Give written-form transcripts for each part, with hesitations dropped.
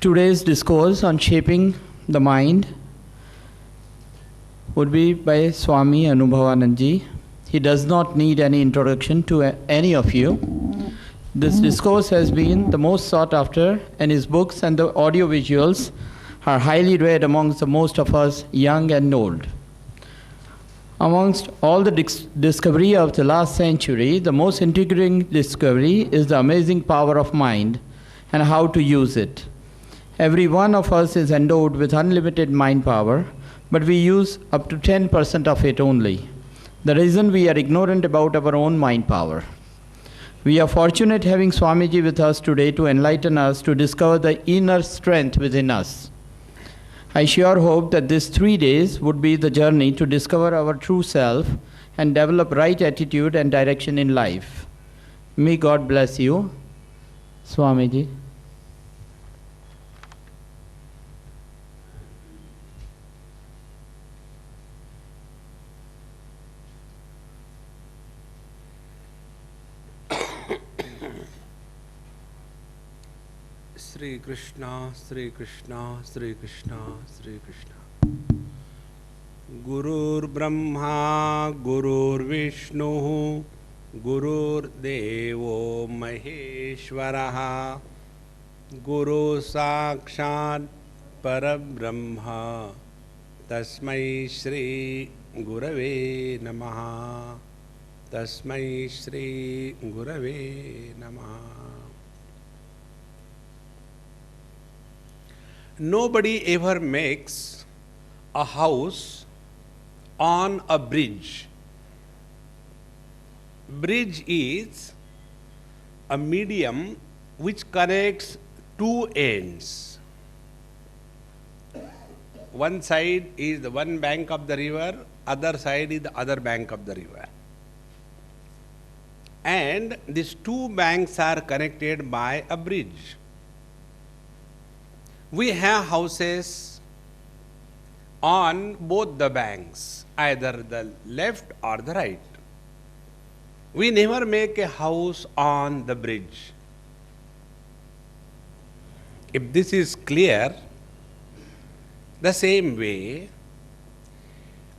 Today's discourse on shaping the mind would be by Swami Anubhavananda. He does not need any introduction to any of you. This discourse has been the most sought after, and his books and the audio visuals are highly read amongst the most of us, young and old. Amongst all the discovery of the last century, the most intriguing discovery is the amazing power of mind and how to use it. Every one of us is endowed with unlimited mind power, but we use up to 10% of it only. The reason we are ignorant about our own mind power. We are fortunate having Swamiji with us today to enlighten us to discover the inner strength within us. I sure hope that these 3 days would be the journey to discover our true self and develop right attitude and direction in life. May God bless you, Swamiji. Sri Krishna, Sri Krishna, Sri Krishna, Sri Krishna. Gurur Brahma, Gurur Vishnu, Gurur Devo Maheshwaraha, Guru Sakshat Parabrahma, Tasmai Shri Gurave Namaha, Tasmai Shri Gurave Namaha. Nobody ever makes a house on a bridge. Bridge is a medium which connects two ends. One side is the one bank of the river, other side is the other bank of the river. And these two banks are connected by a bridge. We have houses on both the banks, either the left or the right. We never make a house on the bridge. If this is clear, the same way,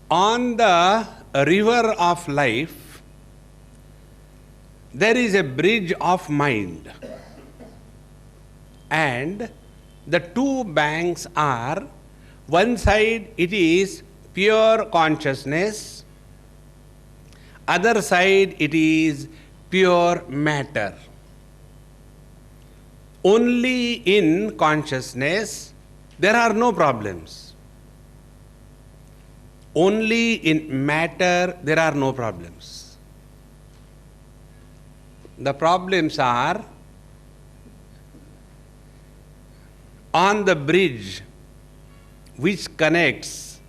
on the river of life, there is a bridge of mind. And the two banks are, one side it is pure consciousness, other side it is pure matter. Only in consciousness there are no problems. Only in matter there are no problems. The problems are on the bridge which connects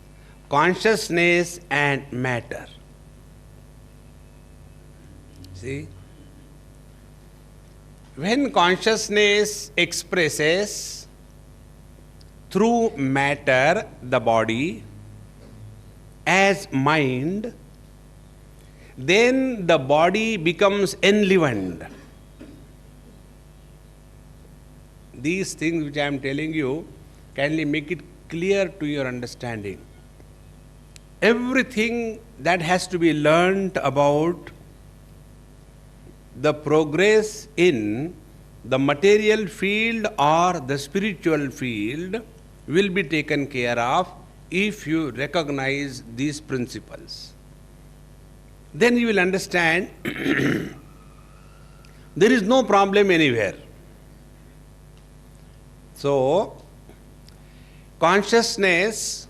consciousness and matter. See? When consciousness expresses through matter, the body, as mind, then the body becomes enlivened. These things which I am telling you, kindly make it clear to your understanding. Everything that has to be learnt about the progress in the material field or the spiritual field will be taken care of if you recognize these principles. Then you will understand there is no problem anywhere. So, consciousness,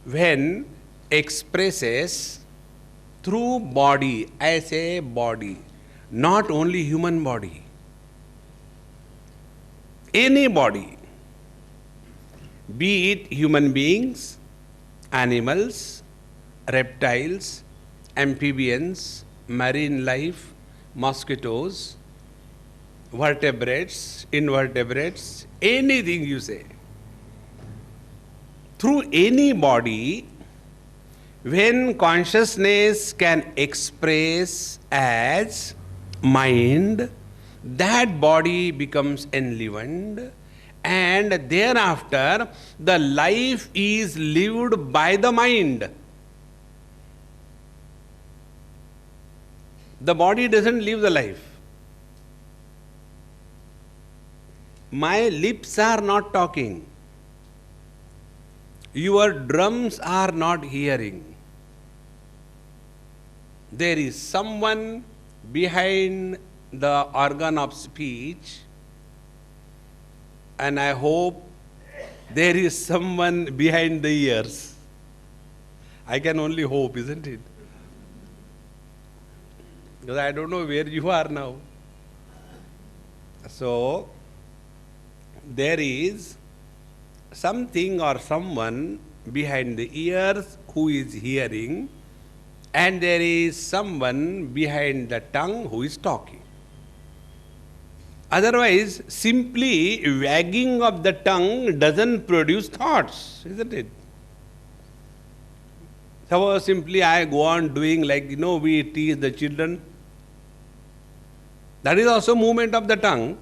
when expresses through body, I say body, not only human body, any body, be it human beings, animals, reptiles, amphibians, marine life, mosquitoes, vertebrates, invertebrates, anything you say. Through any body, when consciousness can express as mind, that body becomes enlivened, and thereafter the life is lived by the mind. The body doesn't live the life. My lips are not talking. Your drums are not hearing. There is someone behind the organ of speech, and I hope there is someone behind the ears. I can only hope, isn't it? Because I don't know where you are now. So, there is something or someone behind the ears who is hearing, and there is someone behind the tongue who is talking. Otherwise, simply wagging of the tongue doesn't produce thoughts, isn't it? Suppose simply I go on doing like, we teach the children. That is also movement of the tongue.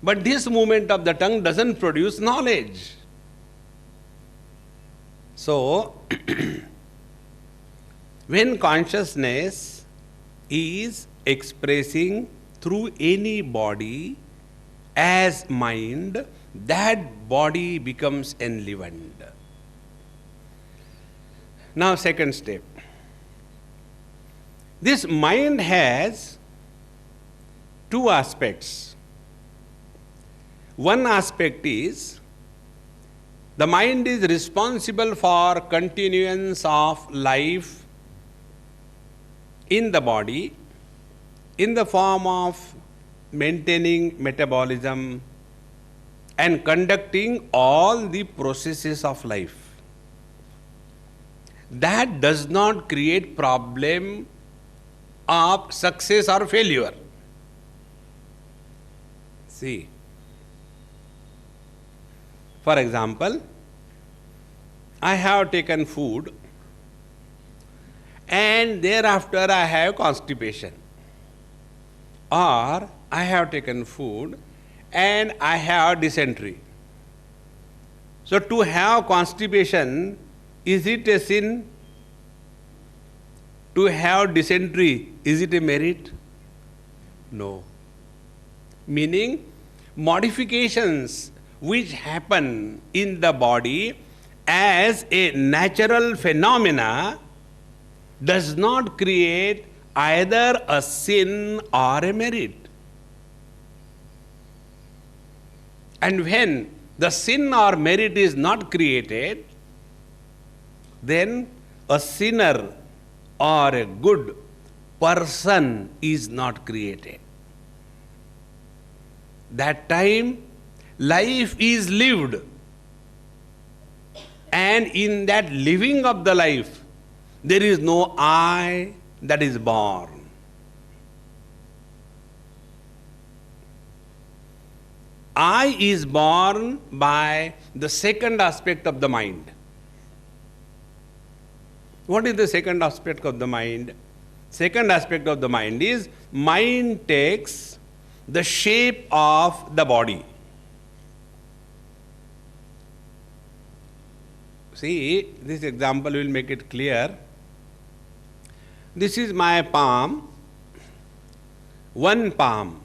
But this movement of the tongue doesn't produce knowledge. So, when consciousness is expressing through any body as mind, that body becomes enlivened. Now, second step. This mind has two aspects. One aspect is the mind is responsible for continuance of life in the body in the form of maintaining metabolism and conducting all the processes of life. That does not create problem of success or failure. See, for example, I have taken food and thereafter I have constipation. Or I have taken food and I have dysentery. So to have constipation, is it a sin? To have dysentery, is it a merit? No. Meaning, modifications which happen in the body as a natural phenomena does not create either a sin or a merit. And when the sin or merit is not created, then a sinner or a good person is not created. That time, life is lived, and in that living of the life, there is no I that is born. I is born by the second aspect of the mind. What is the second aspect of the mind? Second aspect of the mind is mind takes the shape of the body. See, this example will make it clear. This is my palm, one palm.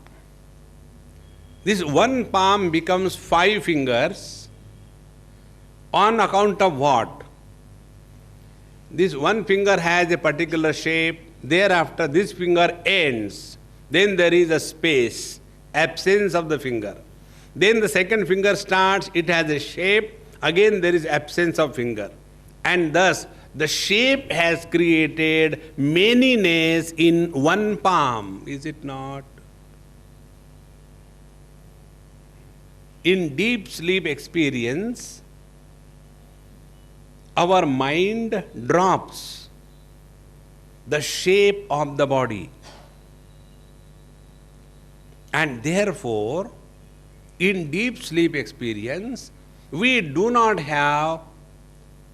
This one palm becomes 5 fingers on account of what? This one finger has a particular shape, thereafter this finger ends. Then there is a space, absence of the finger. Then the second finger starts, it has a shape, again there is absence of finger. And thus, the shape has created manyness in one palm, is it not? In deep sleep experience, our mind drops the shape of the body. And therefore, in deep sleep experience, we do not have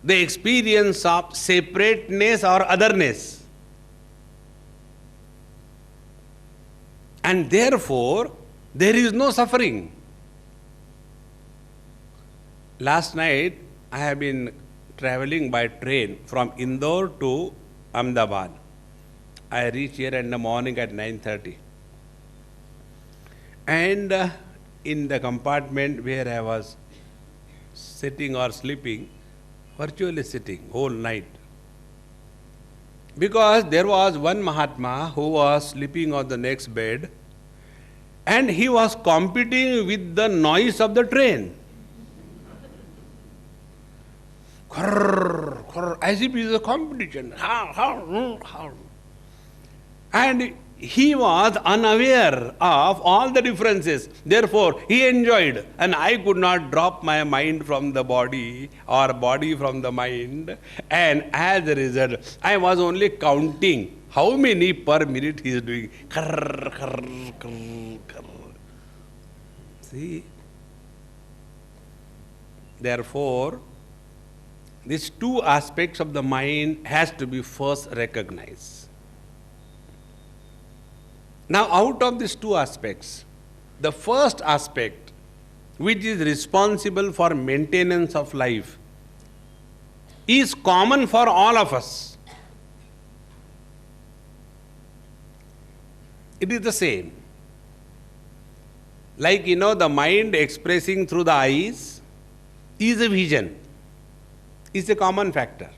the experience of separateness or otherness. And therefore, there is no suffering. Last night, I have been traveling by train from Indore to Ahmedabad. I reach here in the morning at 9:30. And in the compartment where I was sitting or sleeping, virtually sitting whole night. Because there was one Mahatma who was sleeping on the next bed, and he was competing with the noise of the train. As if it is a competition. And he was unaware of all the differences. Therefore, he enjoyed. And I could not drop my mind from the body or body from the mind. And as a result, I was only counting how many per minute he is doing. See? Therefore, these two aspects of the mind has to be first recognized. Now, out of these two aspects, the first aspect, which is responsible for maintenance of life, is common for all of us. It is the same. Like, the mind expressing through the eyes is a vision. Is a common factor.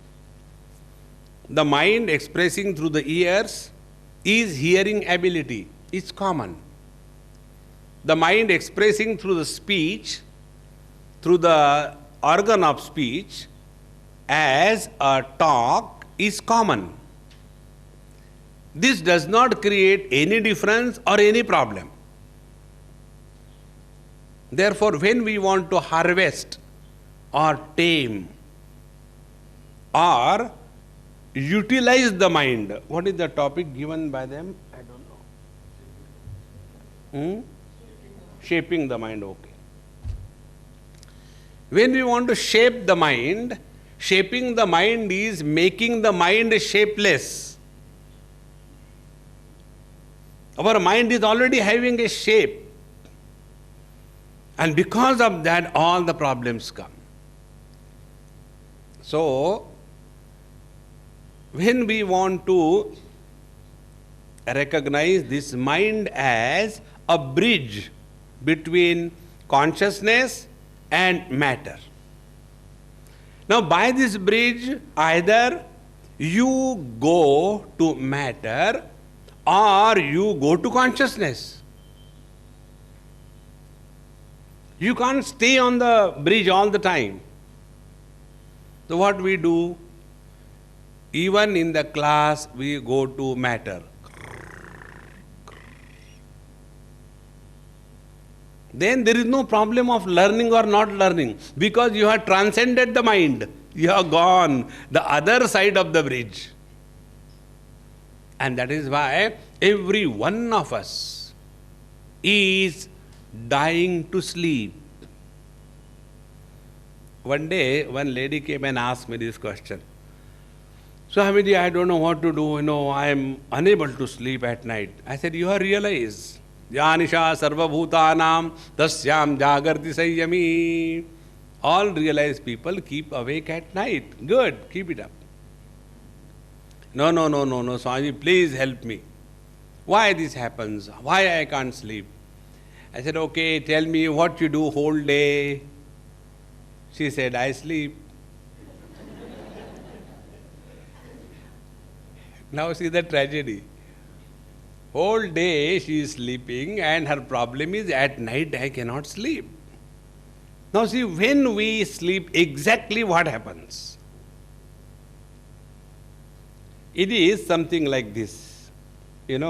The mind expressing through the ears is hearing ability. It's common. The mind expressing through the speech, through the organ of speech, as a talk is common. This does not create any difference or any problem. Therefore, when we want to harvest or tame or utilize the mind. What is the topic given by them? I don't know. Shaping the mind, okay. When we want to shape the mind, shaping the mind is making the mind shapeless. Our mind is already having a shape. And because of that, all the problems come. So, when we want to recognize this mind as a bridge between consciousness and matter. Now, by this bridge, either you go to matter or you go to consciousness. You can't stay on the bridge all the time. So what we do? Even in the class, we go to matter. Then there is no problem of learning or not learning, because you have transcended the mind. You have gone the other side of the bridge. And that is why every one of us is dying to sleep. One day, one lady came and asked me this question. Swamiji, I don't know what to do. I am unable to sleep at night. I said, you have realized. Yanisha sarvabhutanam tasyam jagarti sayyami. All realized people keep awake at night. Good, keep it up. No, Swamiji, please help me. Why this happens? Why I can't sleep? I said, okay, tell me what you do whole day. She said, I sleep. Now see the tragedy. Whole day she is sleeping and her problem is at night I cannot sleep. Now see, when we sleep, exactly what happens? It is something like this. This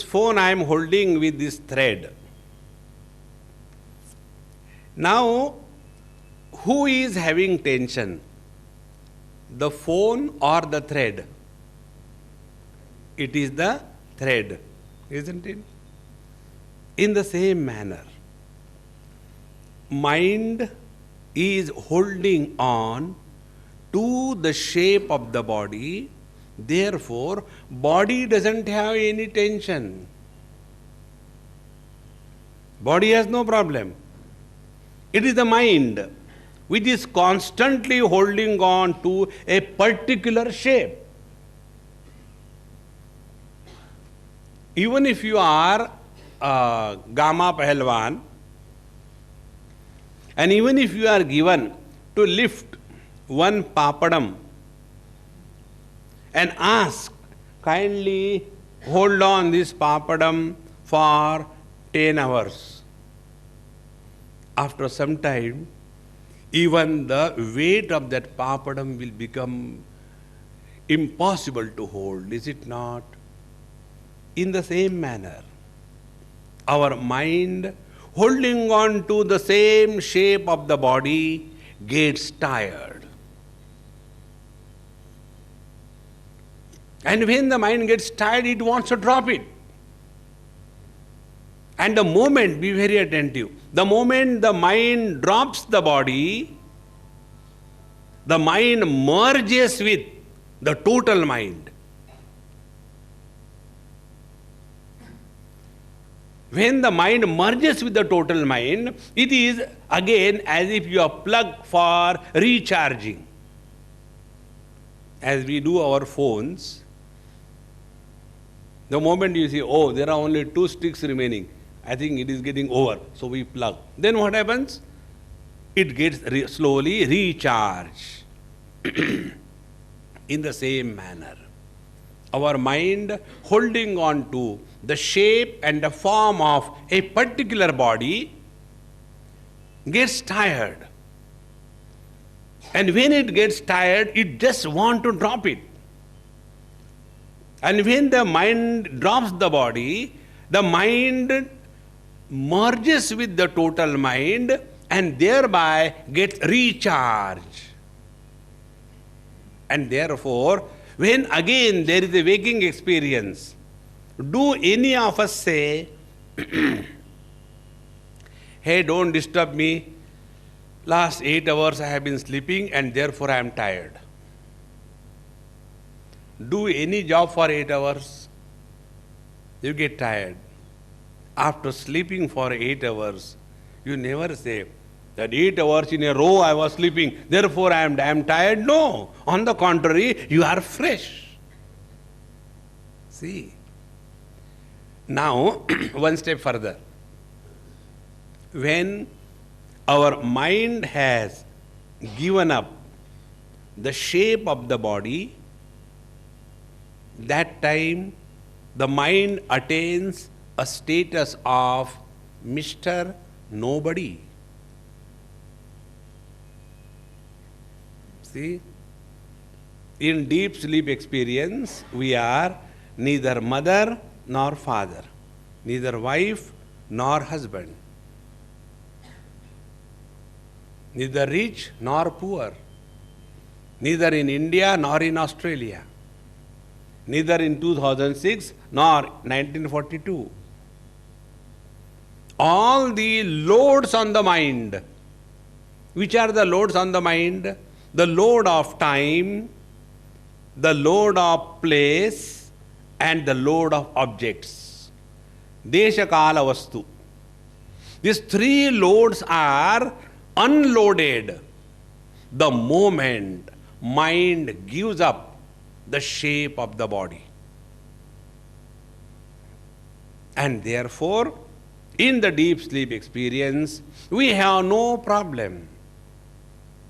phone I am holding with this thread. Now, who is having tension? the phone or the thread? It is the thread, isn't it? In the same manner, mind is holding on to the shape of the body, therefore, body doesn't have any tension. Body has no problem. It is the mind which is constantly holding on to a particular shape. Even if you are Gama Pahalwan, and even if you are given to lift one papadam and ask, kindly hold on this papadam for 10 hours. After some time, even the weight of that papadam will become impossible to hold, is it not? In the same manner, our mind, holding on to the same shape of the body, gets tired. And when the mind gets tired, it wants to drop it. And the moment, be very attentive, the moment the mind drops the body, the mind merges with the total mind. When the mind merges with the total mind, it is again as if you are plugged for recharging. As we do our phones, the moment you see, oh, there are only 2 sticks remaining, I think it is getting over, so we plug. Then what happens? It gets slowly recharged. In the same manner, our mind holding on to the shape and the form of a particular body gets tired. And when it gets tired, it just wants to drop it. And when the mind drops the body, the mind merges with the total mind and thereby gets recharged. And therefore, when again there is a waking experience, do any of us say, hey, don't disturb me, last 8 hours I have been sleeping and therefore I am tired? Do any job for 8 hours, you get tired. After sleeping for 8 hours, you never say that 8 hours in a row I was sleeping, therefore I am tired. No, on the contrary, you are fresh. See. Now, one step further. When our mind has given up the shape of the body, that time the mind attains a status of Mr. Nobody. See, in deep sleep experience, we are neither mother nor father, neither wife nor husband, neither rich nor poor, neither in India nor in Australia, neither in 2006 nor 1942. All the loads on the mind. Which are the loads on the mind? The load of time, the load of place, and the load of objects. Desha, Kala, Vastu. These 3 loads are unloaded the moment mind gives up the shape of the body. And therefore, in the deep sleep experience, we have no problem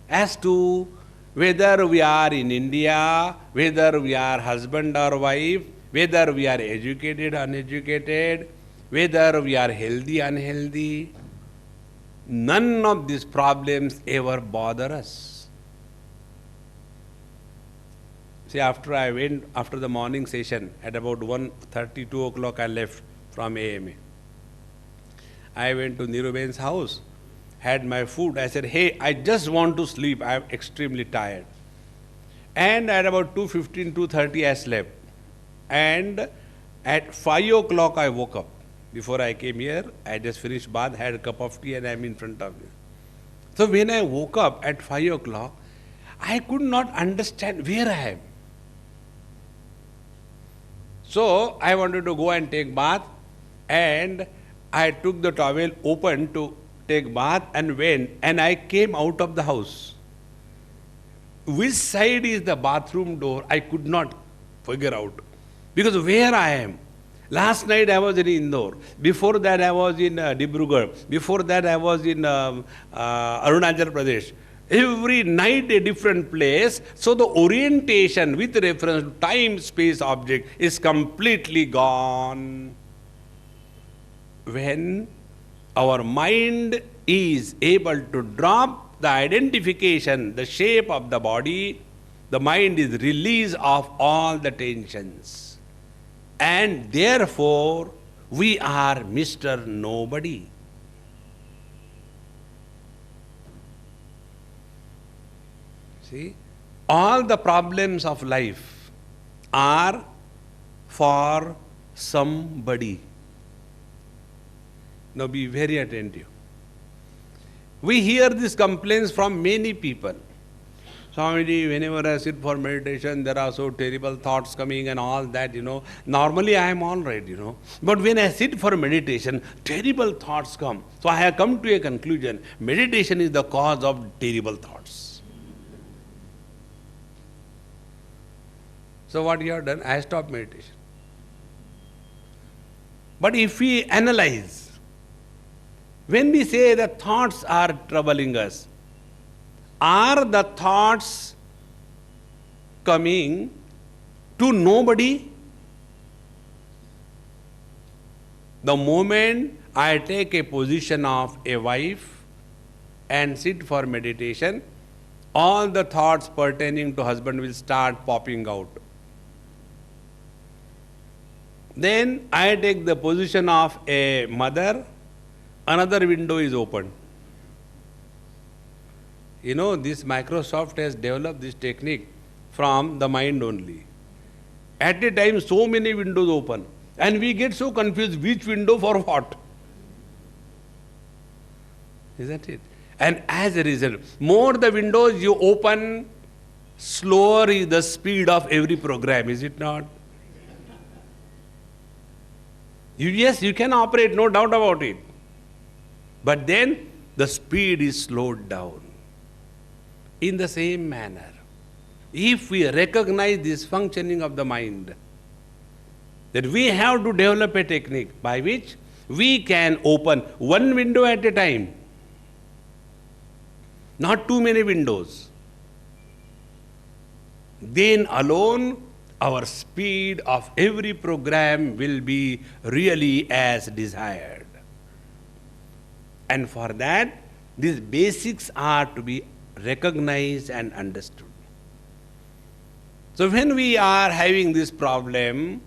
as to whether we are in India, whether we are husband or wife, whether we are educated, uneducated, whether we are healthy, unhealthy. None of these problems ever bother us. See, after the morning session, at about 1:30, 2 o'clock, I left from AMA. I went to Niruben's house, had my food. I said, hey, I just want to sleep. I am extremely tired. And at about 2:15, 2:30 I slept. And at 5 o'clock I woke up. Before I came here, I just finished bath, had a cup of tea, and I am in front of you. So when I woke up at 5 o'clock, I could not understand where I am. So I wanted to go and take bath, and I took the towel open to take bath and went, and I came out of the house. Which side is the bathroom door, I could not figure out. Because where I am. Last night I was in Indore. Before that I was in Dibrugarh. Before that I was in Arunachal Pradesh. Every night a different place. So the orientation with reference to time, space, object is completely gone. When our mind is able to drop the identification, the shape of the body, the mind is released of all the tensions. And therefore, we are Mr. Nobody. See, all the problems of life are for somebody. Now be very attentive. We hear these complaints from many people. Swamiji, whenever I sit for meditation, there are so terrible thoughts coming and all that, Normally I am all right, But when I sit for meditation, terrible thoughts come. So I have come to a conclusion. Meditation is the cause of terrible thoughts. So what you have done? I stopped meditation. But if we analyze, when we say that thoughts are troubling us, are the thoughts coming to nobody? The moment I take a position of a wife and sit for meditation, all the thoughts pertaining to husband will start popping out. Then I take the position of a mother, another window is open. This Microsoft has developed this technique from the mind only. At a time, so many windows open. And we get so confused which window for what. Isn't it? And as a result, more the windows you open, slower is the speed of every program, is it not? Yes, you can operate, no doubt about it. But then the speed is slowed down. In the same manner, if we recognize this functioning of the mind, that we have to develop a technique by which we can open one window at a time, not too many windows, then alone our speed of every program will be really as desired. And for that, these basics are to be recognized and understood. So when we are having this problem,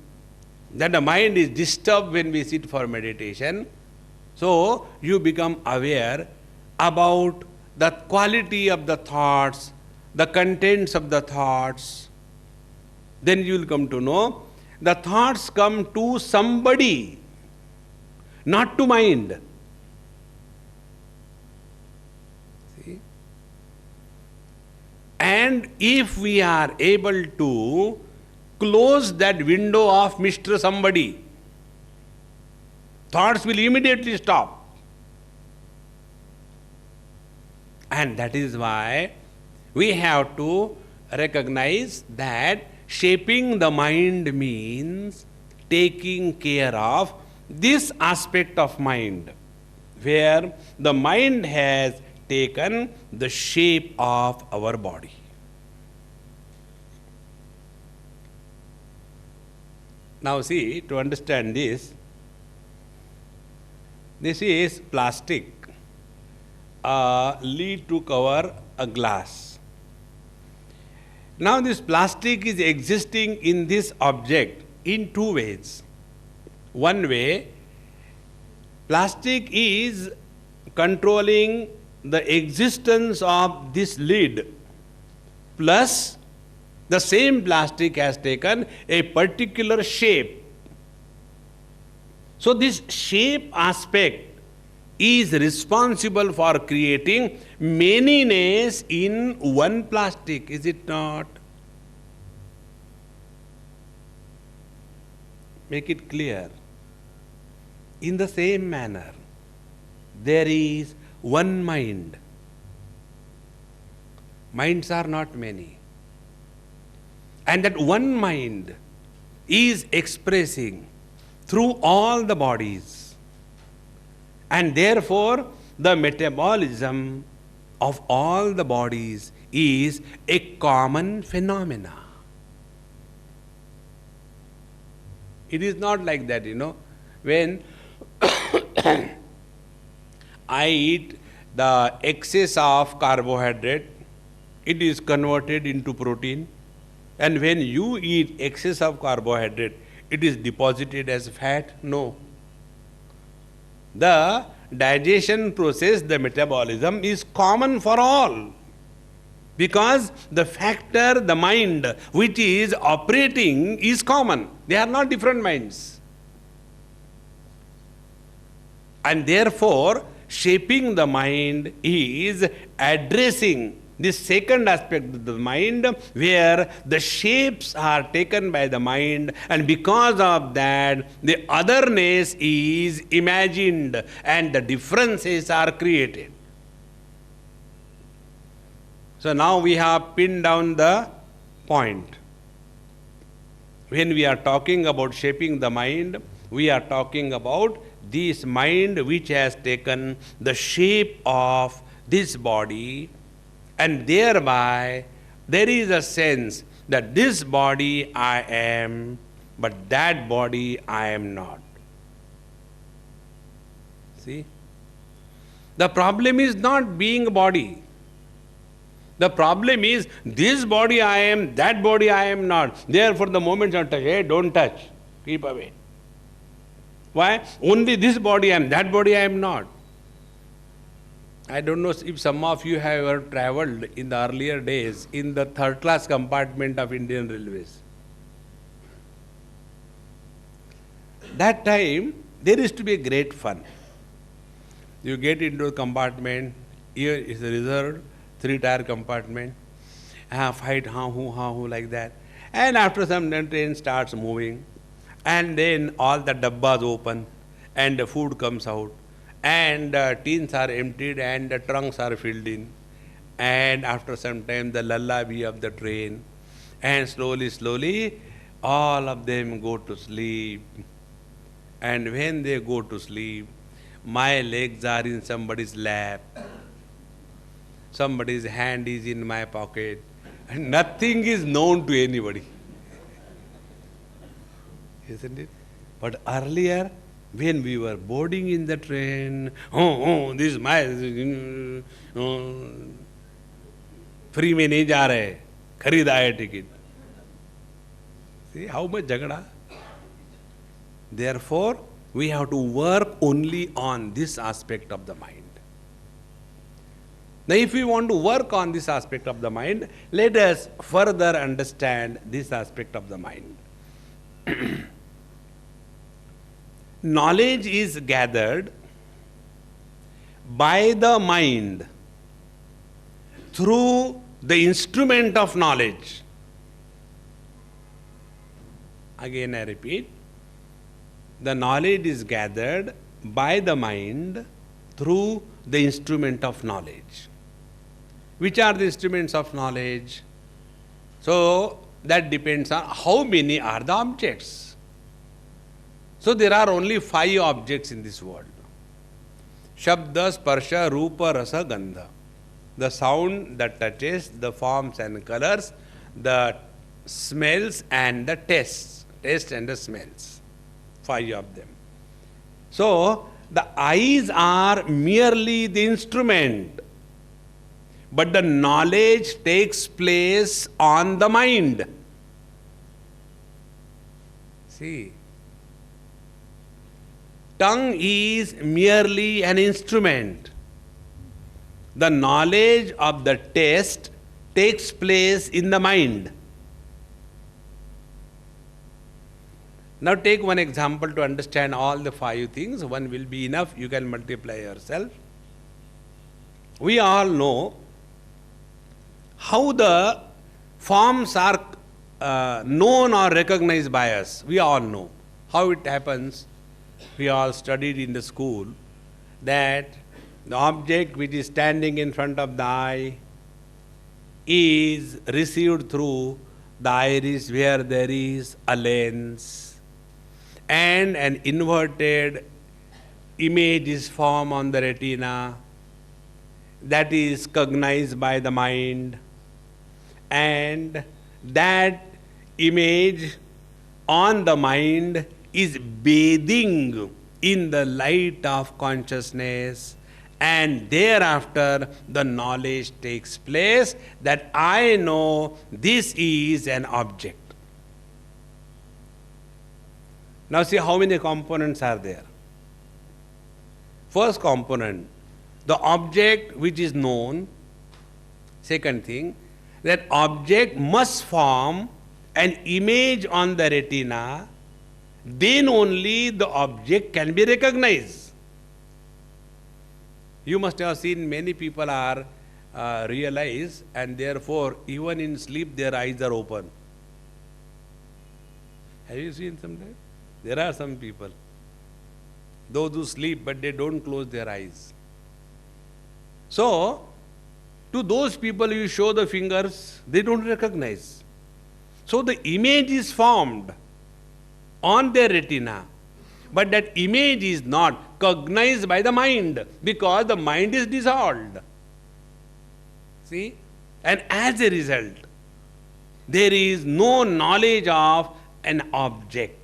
that the mind is disturbed when we sit for meditation, so you become aware about the quality of the thoughts, the contents of the thoughts. Then you will come to know the thoughts come to somebody, not to mind. See? And if we are able to close that window of Mr. Somebody, thoughts will immediately stop. And that is why we have to recognize that shaping the mind means taking care of this aspect of mind, where the mind has taken the shape of our body. Now see, to understand this is plastic, a lid to cover a glass. Now this plastic is existing in this object in two ways. One way, plastic is controlling the existence of this lid plus The same plastic has taken a particular shape. So this shape aspect is responsible for creating manyness in one plastic, is it not? Make it clear. In the same manner, there is one mind. Minds are not many. And that one mind is expressing through all the bodies. And therefore, the metabolism of all the bodies is a common phenomena. It is not like that, when I eat the excess of carbohydrate, it is converted into protein. And when you eat excess of carbohydrate, it is deposited as fat? No. The digestion process, the metabolism is common for all. Because the factor, the mind, which is operating is common. They are not different minds. And therefore, shaping the mind is addressing this second aspect of the mind, where the shapes are taken by the mind, and because of that, the otherness is imagined and the differences are created. So now we have pinned down the point. When we are talking about shaping the mind, we are talking about this mind which has taken the shape of this body, and thereby there is a sense that this body I am, but that body I am not. See? The problem is not being a body. The problem is this body I am, that body I am not. Therefore the moment you touch, hey, don't touch, keep away. Why? Only this body I am, that body I am not. I don't know if some of you have ever travelled in the earlier days in the third class compartment of Indian Railways. That time, there used to be a great fun. You get into a compartment, here is a reserved 3-tier compartment, fight ha-hoo, like that. And after some time, train starts moving, and then all the dabbas open, and the food comes out. And tins are emptied and the trunks are filled in. And after some time, the lullaby of the train. And slowly, all of them go to sleep. And when they go to sleep, my legs are in somebody's lap. Somebody's hand is in my pocket. And nothing is known to anybody. Isn't it? But earlier, when we were boarding in the train, this is my free में नहीं जा रहे, खरीदा है ticket. See how much jagada? Therefore, we have to work only on this aspect of the mind. Now, if we want to work on this aspect of the mind, let us further understand this aspect of the mind. Knowledge is gathered by the mind through the instrument of knowledge. Again I repeat, the knowledge is gathered by the mind through the instrument of knowledge. Which are the instruments of knowledge? So that depends on how many are the objects. So there are only 5 objects in this world. Shabda, Sparsha, Rupa, Rasa, Gandha. The sound that touches, the forms and colors, the smells and the tastes. Taste and the smells. 5 of them. So the eyes are merely the instrument. But the knowledge takes place on the mind. See. Tongue is merely an instrument. The knowledge of the taste takes place in the mind. Now take one example to understand all the 5 things. One will be enough, you can multiply yourself. We all know how the forms are known or recognized by us. We all know how it happens. We all studied in the school that the object which is standing in front of the eye is received through the iris where there is a lens, and an inverted image is formed on the retina that is cognized by the mind, and that image on the mind is bathing in the light of consciousness, and thereafter the knowledge takes place that I know this is an object. Now see how many components are there. First component, the object which is known. Second thing, that object must form an image on the retina, then only the object can be recognized. You must have seen many people are realized, and therefore even in sleep their eyes are open. Have you seen sometimes? There are some people, those who sleep but they don't close their eyes. So, to those people you show the fingers, they don't recognize. So the image is formed on their retina, but that image is not cognized by the mind because the mind is dissolved. See? And as a result, there is no knowledge of an object.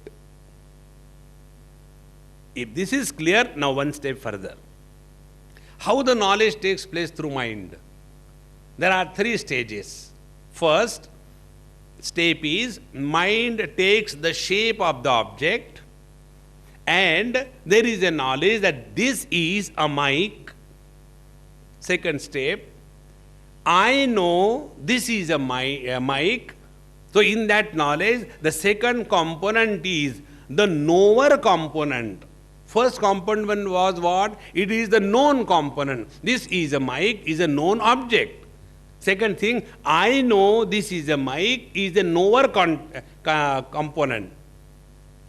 If this is clear, now one step further. How the knowledge takes place through mind? There are 3 stages. First step is mind takes the shape of the object, and there is a knowledge that this is a mic. Second step, I know this is a mic. So in that knowledge, the second component is the knower component. First component was what? It is the known component. This is a mic, is a known object. Second thing, I know this is a mic, is a knower component.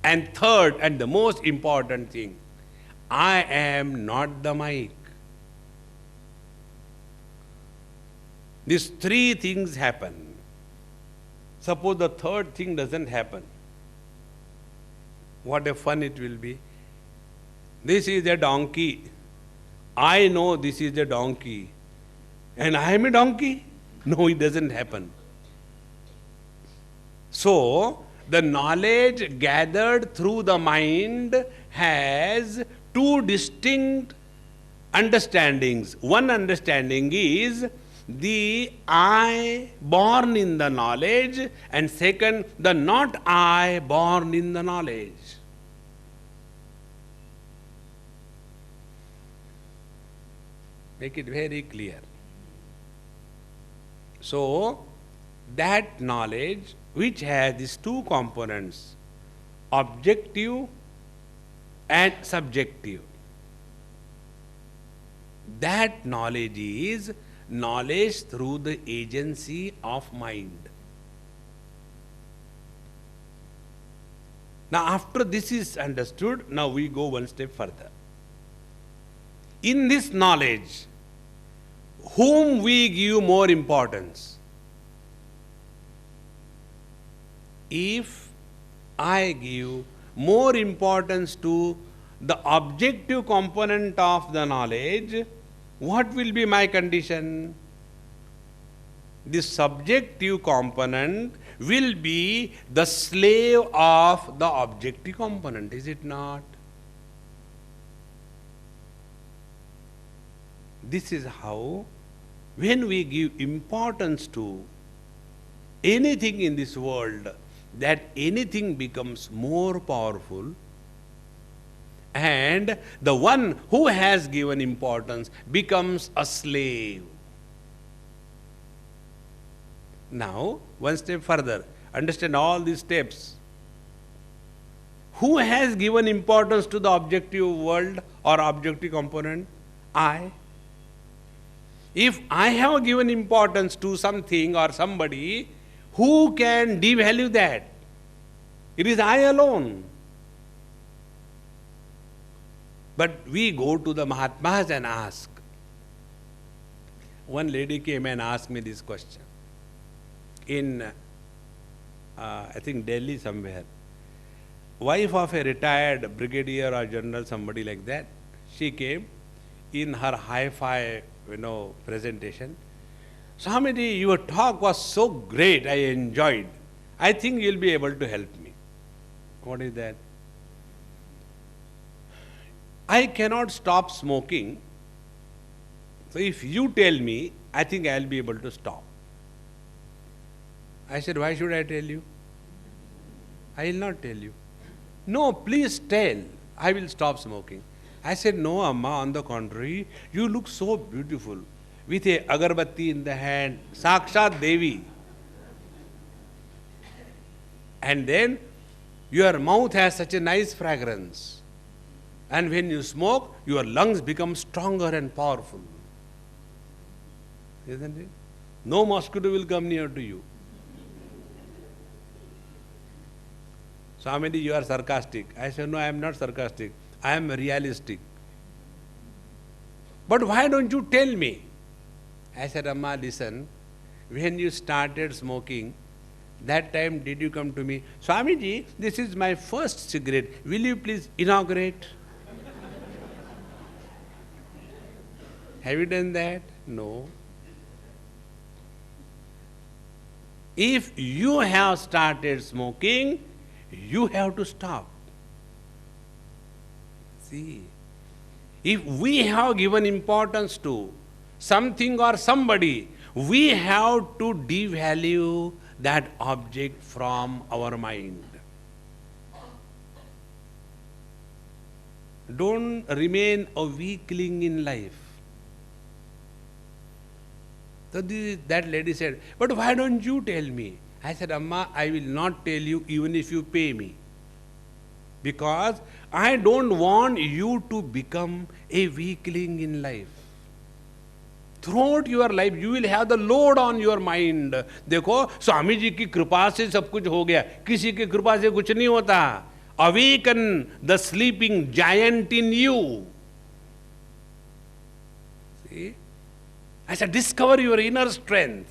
And third, and the most important thing, I am not the mic. These 3 things happen. Suppose the third thing doesn't happen. What a fun it will be. This is a donkey. I know this is a donkey. And I am a donkey? No, it doesn't happen. So, the knowledge gathered through the mind has 2 distinct understandings. One understanding is the I born in the knowledge, and second, the not I born in the knowledge. Make it very clear. So, that knowledge which has these 2 components, objective and subjective, that knowledge is knowledge through the agency of mind. Now, after this is understood, now we go one step further. In this knowledge, whom we give more importance? If I give more importance to the objective component of the knowledge, what will be my condition? The subjective component will be the slave of the objective component, is it not? This is how, when we give importance to anything in this world, that anything becomes more powerful, and the one who has given importance becomes a slave. Now, one step further, understand all these steps. Who has given importance to the objective world or objective component? I. If I have given importance to something or somebody, who can devalue that? It is I alone. But we go to the Mahatmas and ask. One lady came and asked me this question. In, I think Delhi somewhere. Wife of a retired brigadier or general, somebody like that. She came in her hi-fi, presentation. Swamiji, your talk was so great, I enjoyed. I think you'll be able to help me. What is that? I cannot stop smoking. So if you tell me, I think I'll be able to stop. I said, why should I tell you? I will not tell you. No, please tell. I will stop smoking. I said, no, Amma, on the contrary, you look so beautiful. With a agarbatti in the hand, Sakshat Devi. And then, your mouth has such a nice fragrance. And when you smoke, your lungs become stronger and powerful. Isn't it? No mosquito will come near to you. Swamiji, you are sarcastic. I said, no, I am not sarcastic. I am realistic. But why don't you tell me? I said, Amma, listen, when you started smoking, that time did you come to me, Swamiji, this is my first cigarette. Will you please inaugurate? Have you done that? No. If you have started smoking, you have to stop. See, if we have given importance to something or somebody, we have to devalue that object from our mind. Don't remain a weakling in life. So that lady said, but why don't you tell me? I said, Amma, I will not tell you even if you pay me. Because I don't want you to become a weakling in life. Throughout your life, you will have the load on your mind. देखो, स्वामी जी की कृपा से सब कुछ हो गया. किसी की कृपा से कुछ नहीं होता. Awaken the sleeping giant in you. See? I said, discover your inner strength.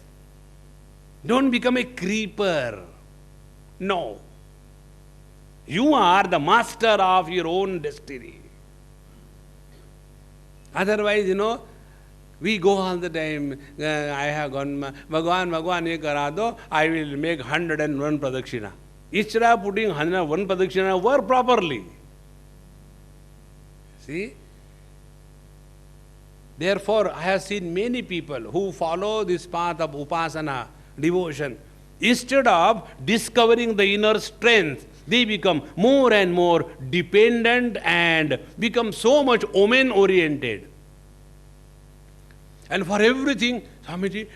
Don't become a creeper. No. You are the master of your own destiny. Otherwise, we go all the time, I have gone, Bhagwan, ye kara do, I will make 101 pradakshina. Instead of putting 101 pradakshina, work properly. See? Therefore, I have seen many people who follow this path of upasana, devotion. Instead of discovering the inner strength, they become more and more dependent and become so much woman-oriented. And for everything, Swamiji,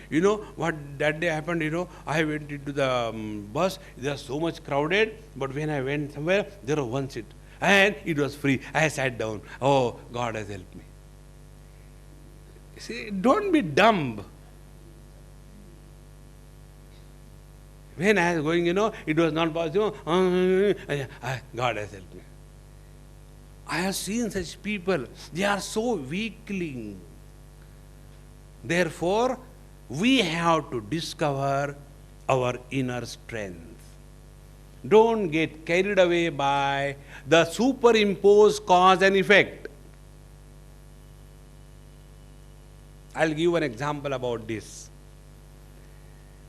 what that day happened, I went into the bus, it was so much crowded, but when I went somewhere, there was one seat. And it was free. I sat down. Oh, God has helped me. See, don't be dumb. When I was going, it was not possible. God has helped me. I have seen such people. They are so weakling. Therefore, we have to discover our inner strength. Don't get carried away by the superimposed cause and effect. I'll give an example about this.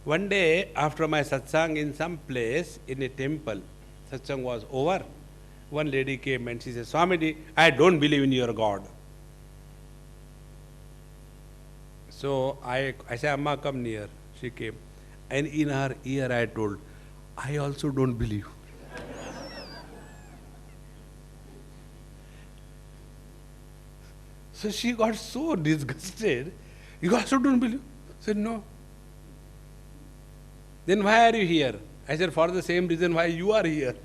One day, after my satsang in some place, in a temple, satsang was over, one lady came and she said, Swamiji, I don't believe in your God. So I said, Amma, come near. She came. And in her ear I told, I also don't believe. So she got so disgusted. You also don't believe? I said, no. Then why are you here? I said, for the same reason why you are here.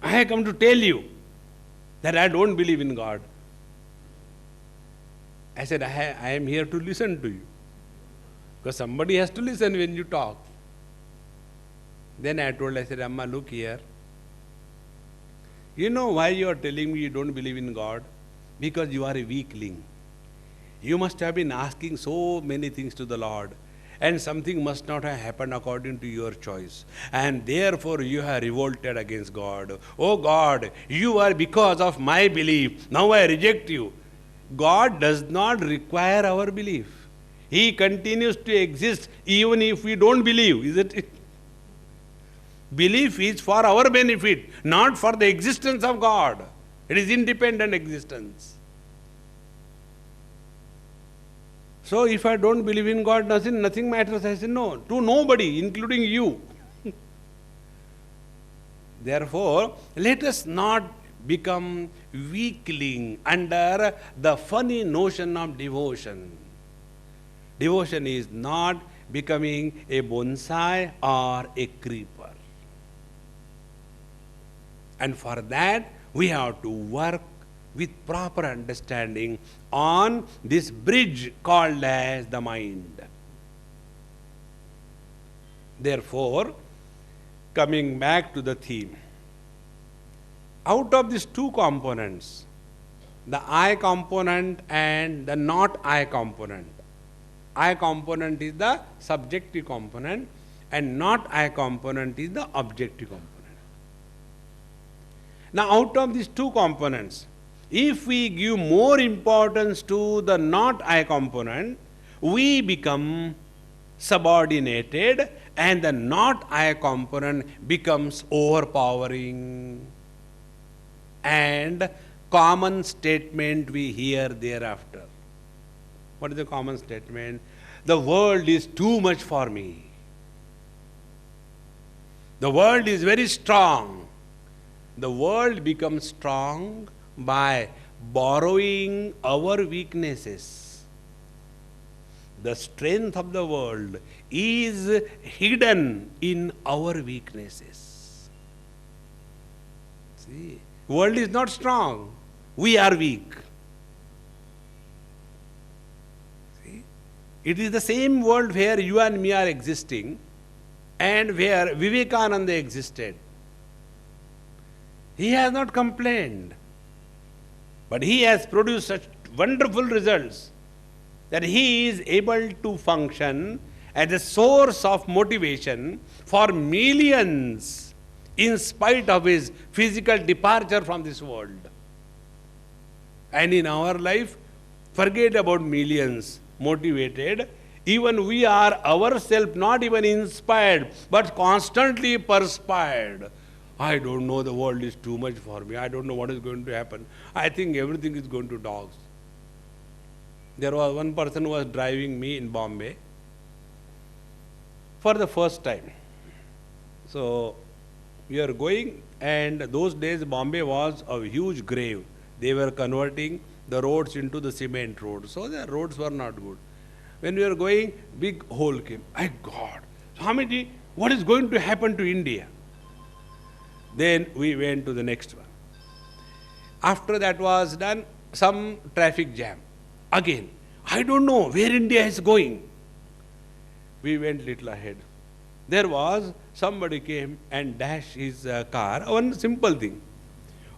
I have come to tell you that I don't believe in God. I said, I am here to listen to you. Because somebody has to listen when you talk. Then I said, Amma, look here. You know why you are telling me you don't believe in God? Because you are a weakling. You must have been asking so many things to the Lord, and something must not have happened according to your choice. And therefore you have revolted against God. Oh God, you are because of my belief. Now I reject you. God does not require our belief. He continues to exist even if we don't believe, isn't it? Belief is for our benefit, not for the existence of God. It is independent existence. So if I don't believe in God, nothing matters. I say no, to nobody, including you. Therefore, let us not become weakling under the funny notion of devotion. Devotion is not becoming a bonsai or a creeper. And for that, we have to work with proper understanding on this bridge called as the mind. Therefore, coming back to the theme, out of these two components, the I component and the not I component, I component is the subjective component and not I component is the objective component. Now, out of these two components, if we give more importance to the not I component, we become subordinated and the not I component becomes overpowering. And common statement we hear thereafter. What is the common statement? The world is too much for me. The world is very strong. The world becomes strong by borrowing our weaknesses. The strength of the world is hidden in our weaknesses. See, world is not strong. We are weak. See, it is the same world where you and me are existing and where Vivekananda existed. He has not complained, but he has produced such wonderful results that he is able to function as a source of motivation for millions in spite of his physical departure from this world. And in our life, forget about millions motivated, even we are ourselves not even inspired, but constantly perspired. I don't know, the world is too much for me. I don't know what is going to happen. I think everything is going to dogs. There was one person who was driving me in Bombay for the first time. So we are going, and those days Bombay was a huge grave. They were converting the roads into the cement roads. So the roads were not good. When we were going, big hole came. My God, Swamiji, what is going to happen to India? Then we went to the next one. After that was done, some traffic jam. Again, I don't know where India is going. We went little ahead. There was somebody came and dashed his car. One simple thing.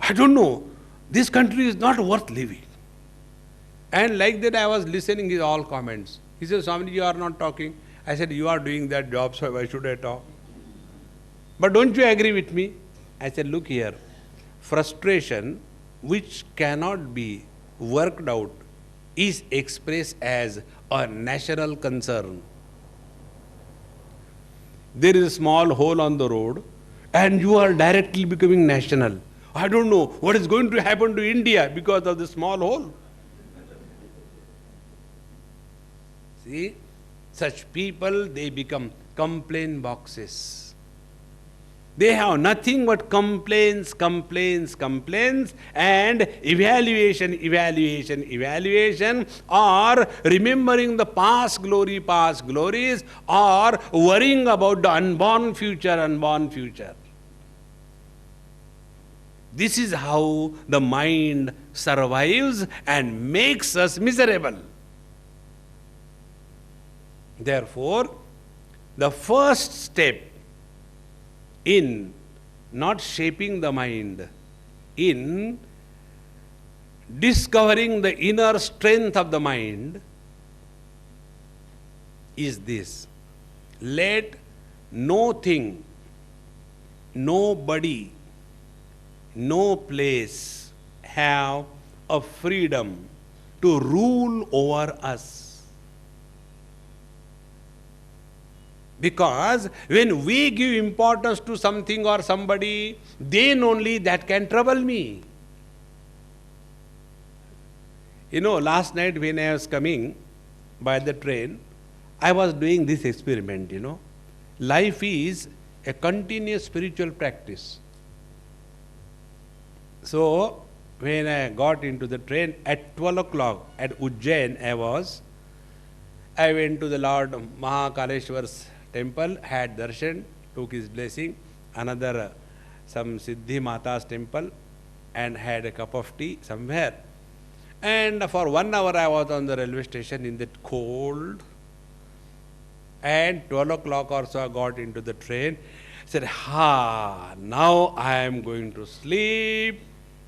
I don't know, this country is not worth living. And like that I was listening his all comments. He said, Swamiji, you are not talking. I said, you are doing that job, so why should I talk? But don't you agree with me? I said, look here, frustration which cannot be worked out is expressed as a national concern. There is a small hole on the road and you are directly becoming national. I don't know what is going to happen to India because of the small hole. See, such people, they become complaint boxes. They have nothing but complaints, complaints, complaints, and evaluation, evaluation, evaluation, or remembering the past glory, past glories, or worrying about the unborn future, unborn future. This is how the mind survives and makes us miserable. Therefore, the first step in not shaping the mind, in discovering the inner strength of the mind, is this: let no thing, nobody, no place have a freedom to rule over us. Because when we give importance to something or somebody, then only that can trouble me. You know, last night when I was coming by the train, I was doing this experiment, Life is a continuous spiritual practice. So, when I got into the train at 12 o'clock at Ujjain, I went to the Lord Mahakaleshwar's temple, had darshan, took his blessing, another some Siddhi Mata's temple, and had a cup of tea somewhere. And for 1 hour I was on the railway station in that cold. And 12 o'clock or so I got into the train. Said, now I am going to sleep.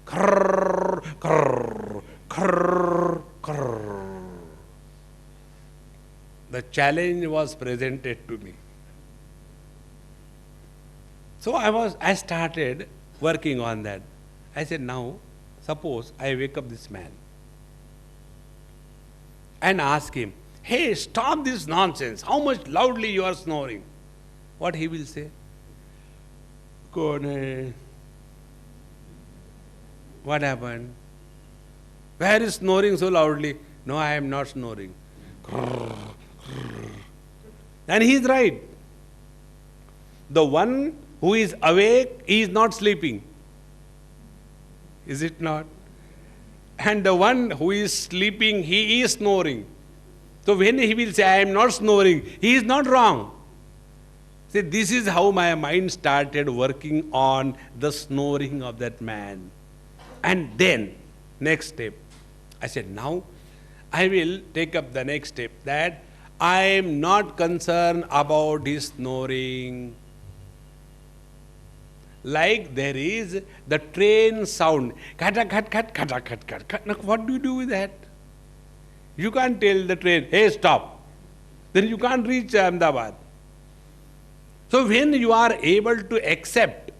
Krrr, krrr, krrr, krrr. The challenge was presented to me. So I started working on that. I said, now, suppose I wake up this man and ask him, hey, stop this nonsense. How much loudly you are snoring? What he will say? Kone. What happened? Where is snoring so loudly? No, I am not snoring. And he is right. The one who is awake is not sleeping. Is it not? And the one who is sleeping, he is snoring. So when he will say, I am not snoring, he is not wrong. See, this is how my mind started working on the snoring of that man. And then, next step, I said, now I will take up the next step, that I am not concerned about his snoring. Like there is the train sound. Kata, kat, kat, kata, kat, kat, kat. Now, what do you do with that? You can't tell the train, hey, stop. Then you can't reach Ahmedabad. So when you are able to accept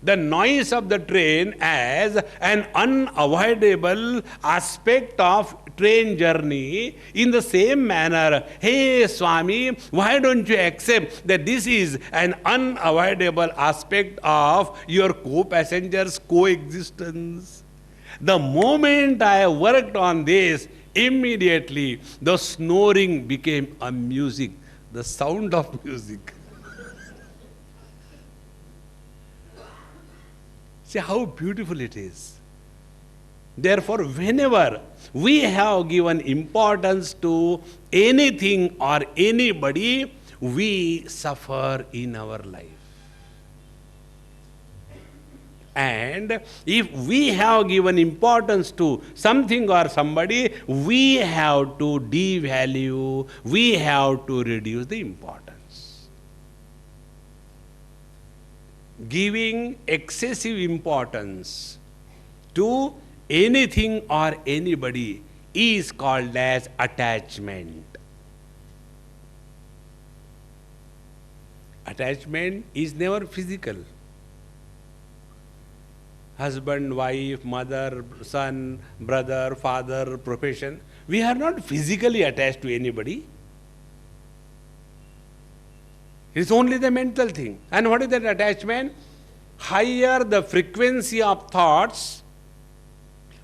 the noise of the train as an unavoidable aspect of train journey, in the same manner, hey Swami, why don't you accept that this is an unavoidable aspect of your co-passengers' coexistence? The moment I worked on this, immediately the snoring became a music, the sound of music. See how beautiful it is. Therefore, whenever we have given importance to anything or anybody, we suffer in our life. And if we have given importance to something or somebody, we have to devalue, we have to reduce the importance. Giving excessive importance to anything or anybody is called as attachment. Attachment is never physical. Husband, wife, mother, son, brother, father, profession. We are not physically attached to anybody. It's only the mental thing. And what is that attachment? Higher the frequency of thoughts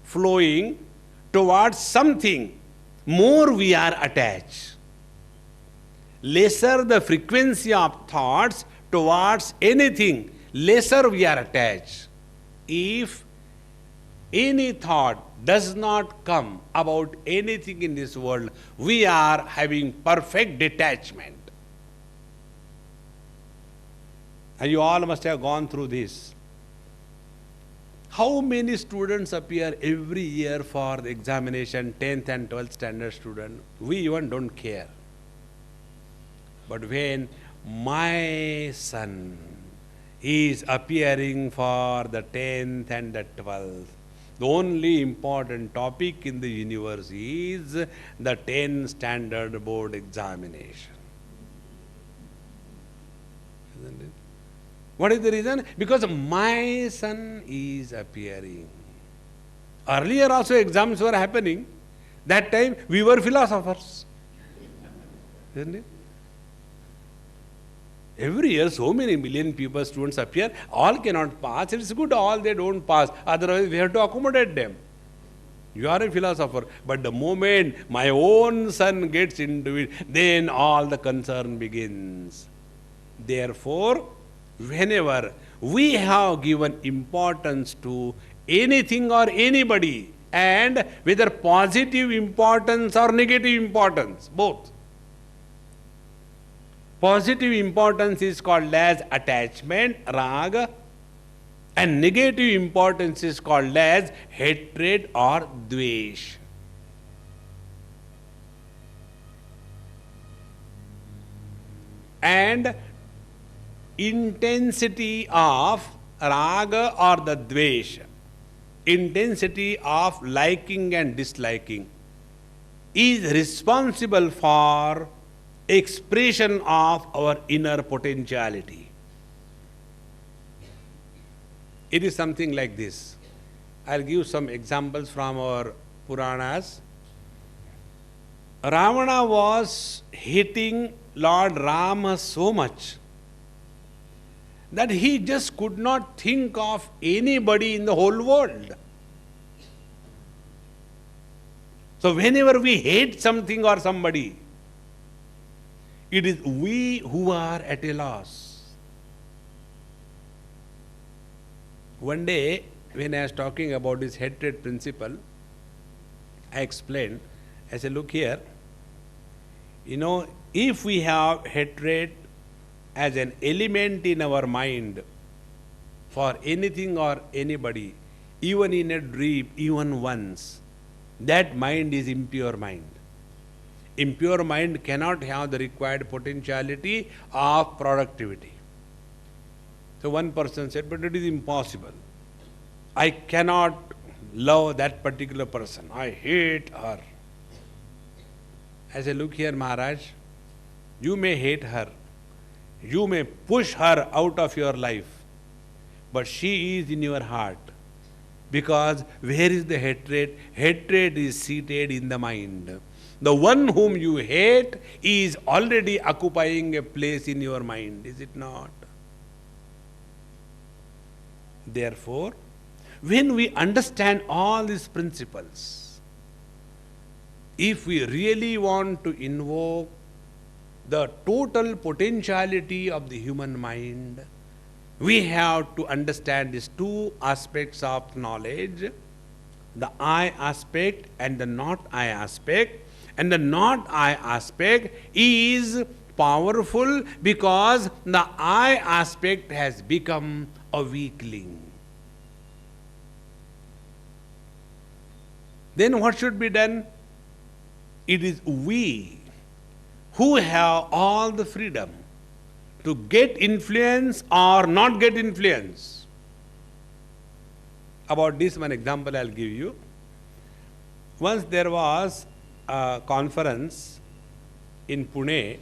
flowing towards something, more we are attached. Lesser the frequency of thoughts towards anything, lesser we are attached. If any thought does not come about anything in this world, we are having perfect detachment. And you all must have gone through this. How many students appear every year for the examination, 10th and 12th standard student? We even don't care. But when my son is appearing for the 10th and the 12th, the only important topic in the universe is the 10th standard board examination. Isn't it? What is the reason? Because my son is appearing. Earlier also exams were happening. That time we were philosophers. Isn't it? Every year so many million people, students appear. All cannot pass. It is good all they don't pass. Otherwise we have to accommodate them. You are a philosopher. But the moment my own son gets into it, then all the concern begins. Therefore, whenever we have given importance to anything or anybody, and whether positive importance or negative importance, both. Positive importance is called as attachment, raga, and negative importance is called as hatred or dvesh. And intensity of raga or the dvesh, intensity of liking and disliking, is responsible for expression of our inner potentiality. It is something like this. I'll give some examples from our Puranas. Ravana was hating Lord Rama so much that he just could not think of anybody in the whole world. So whenever we hate something or somebody, it is we who are at a loss. One day, when I was talking about this hatred principle, I explained, I said, look here, if we have hatred as an element in our mind for anything or anybody, even in a dream, even once, that mind is impure mind. Impure mind cannot have the required potentiality of productivity. So one person said, but it is impossible. I cannot love that particular person. I hate her. I said, look here, Maharaj, you may hate her. You may push her out of your life. But she is in your heart. Because where is the hatred? Hatred is seated in the mind. The one whom you hate is already occupying a place in your mind, is it not? Therefore, when we understand all these principles, if we really want to invoke the total potentiality of the human mind, we have to understand these two aspects of knowledge, the I aspect and the not I aspect. And the not I aspect is powerful because the I aspect has become a weakling. Then what should be done? It is we who have all the freedom to get influence or not get influence. About this one example I'll give you. Once there was a conference in Pune,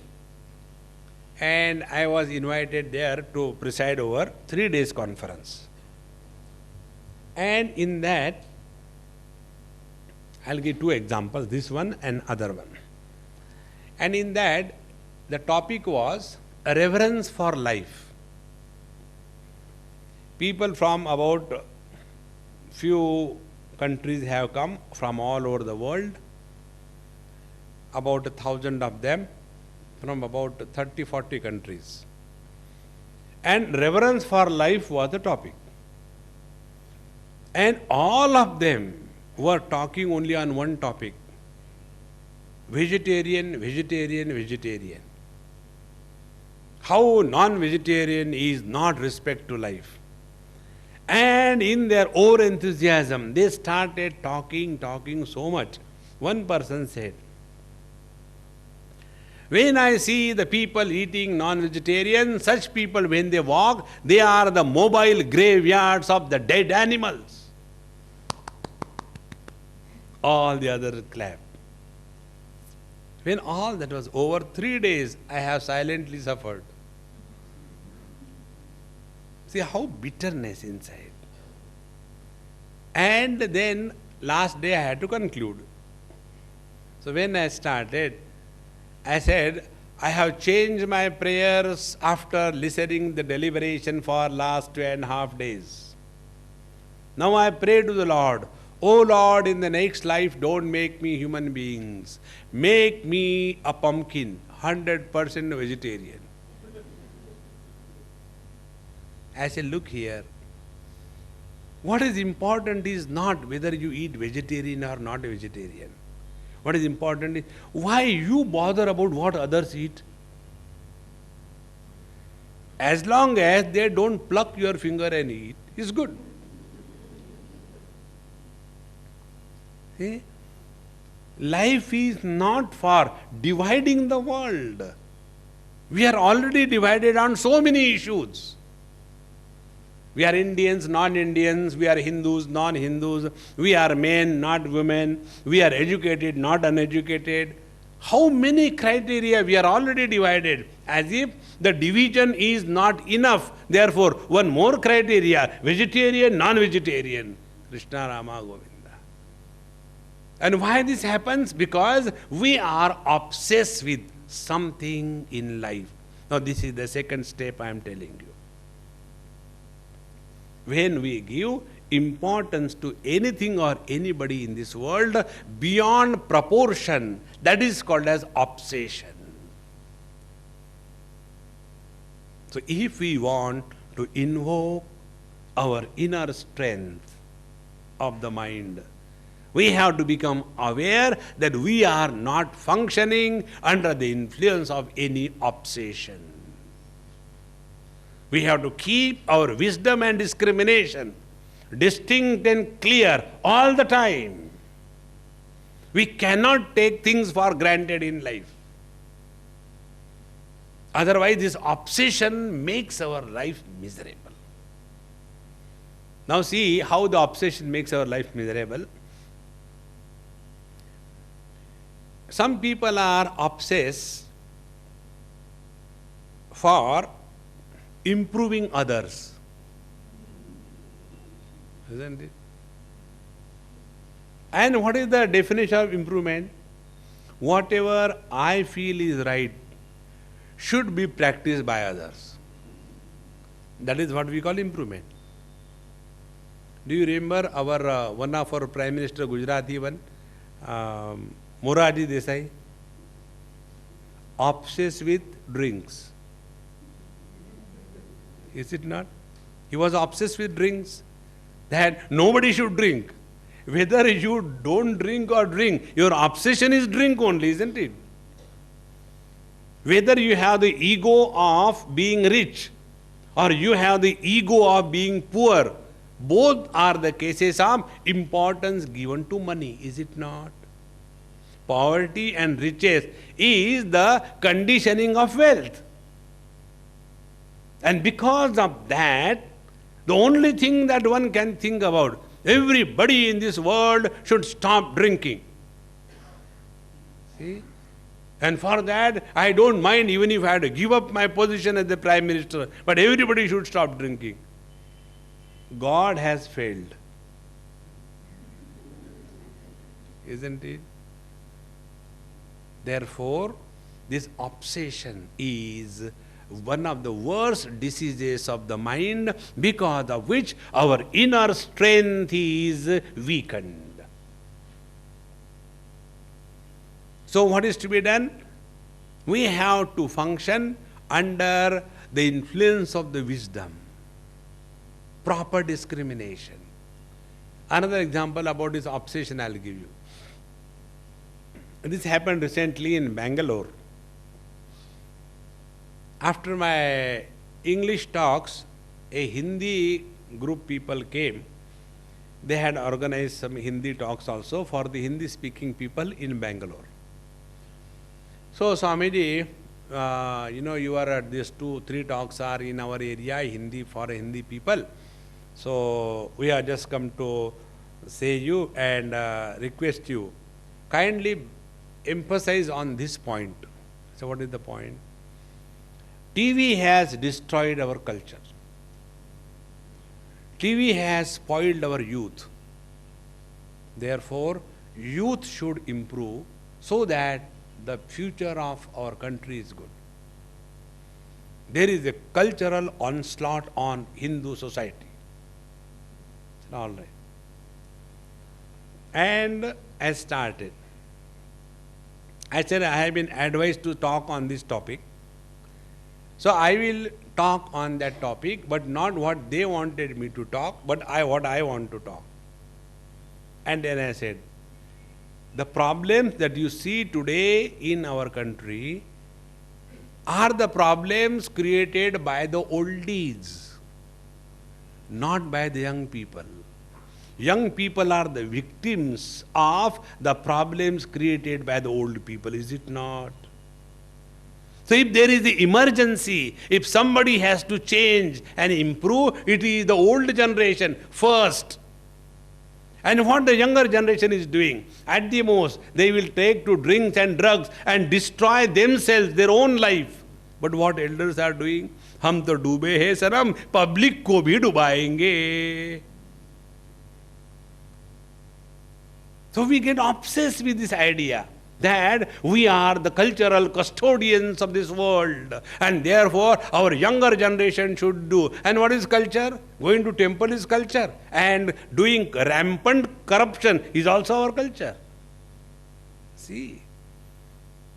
and I was invited there to preside over 3 days conference. And in that, I'll give 2 examples, this one and other one. And in that, the topic was a reverence for life. People from about few countries have come from all over the world, about 1,000 of them from about 30-40 countries. And reverence for life was the topic. And all of them were talking only on one topic: vegetarian, vegetarian, vegetarian. How non-vegetarian is not respect to life. And in their over enthusiasm, they started talking so much. One person said, when I see the people eating non-vegetarian, such people when they walk, they are the mobile graveyards of the dead animals. All the others clapped. When all that was over, 3 days, I have silently suffered. See how bitterness inside. And then last day I had to conclude. So when I started, I said, I have changed my prayers after listening the deliberation for last 2.5 days. Now I pray to the Lord, oh Lord, in the next life don't make me human beings. Make me a pumpkin, 100% vegetarian. I said, look here. What is important is not whether you eat vegetarian or not vegetarian. What is important is why you bother about what others eat. As long as they don't pluck your finger and eat, it's good. See? Life is not for dividing the world. We are already divided on so many issues. We are Indians, non-Indians, we are Hindus, non-Hindus, we are men, not women, we are educated, not uneducated. How many criteria we are already divided, as if the division is not enough. Therefore, one more criteria, vegetarian, non-vegetarian. Krishna Rama Govinda. And why this happens? Because we are obsessed with something in life. Now this is the second step I am telling you. When we give importance to anything or anybody in this world beyond proportion, that is called as obsession. So if we want to invoke our inner strength of the mind, we have to become aware that we are not functioning under the influence of any obsession. We have to keep our wisdom and discrimination distinct and clear all the time. We cannot take things for granted in life. Otherwise, this obsession makes our life miserable. Now see how the obsession makes our life miserable. Some people are obsessed for improving others. Isn't it? And what is the definition of improvement? Whatever I feel is right should be practiced by others. That is what we call improvement. Do you remember our one of our Prime Minister, Gujarati one, Morarji Desai? Obsessed with drinks. Is it not? He was obsessed with drinks. That nobody should drink. Whether you don't drink or drink, your obsession is drink only, isn't it? Whether you have the ego of being rich or you have the ego of being poor, both are the cases of importance given to money, is it not? Poverty and riches is the conditioning of wealth. And because of that, the only thing that one can think about, everybody in this world should stop drinking. See? And for that, I don't mind even if I had to give up my position as the Prime Minister, but everybody should stop drinking. God has failed. Isn't it? Therefore, this obsession is one of the worst diseases of the mind, because of which our inner strength is weakened. So what is to be done? We have to function under the influence of the wisdom, proper discrimination. Another example about this obsession I will give you. This happened recently in Bangalore. After my English talks, a Hindi group people came, they had organized some Hindi talks also for the Hindi speaking people in Bangalore. So Swamiji, you are these 2-3 talks are in our area, Hindi for Hindi people. So we have just come to say you and request you, kindly emphasize on this point. So what is the point? TV has destroyed our culture. TV has spoiled our youth. Therefore, youth should improve so that the future of our country is good. There is a cultural onslaught on Hindu society. All right. And I started. I said I have been advised to talk on this topic. So I will talk on that topic, but not what they wanted me to talk, but what I want to talk. And then I said, the problems that you see today in our country are the problems created by the oldies, not by the young people. Young people are the victims of the problems created by the old people, is it not? So if there is the emergency, if somebody has to change and improve, it is the old generation first. And what the younger generation is doing, at the most, they will take to drinks and drugs and destroy themselves, their own life. But what elders are doing? Hum to doobe hai sanam, public ko bhi dubayenge. So we get obsessed with this idea that we are the cultural custodians of this world and therefore our younger generation should do. And what is culture? Going to temple is culture, and doing rampant corruption is also our culture. See?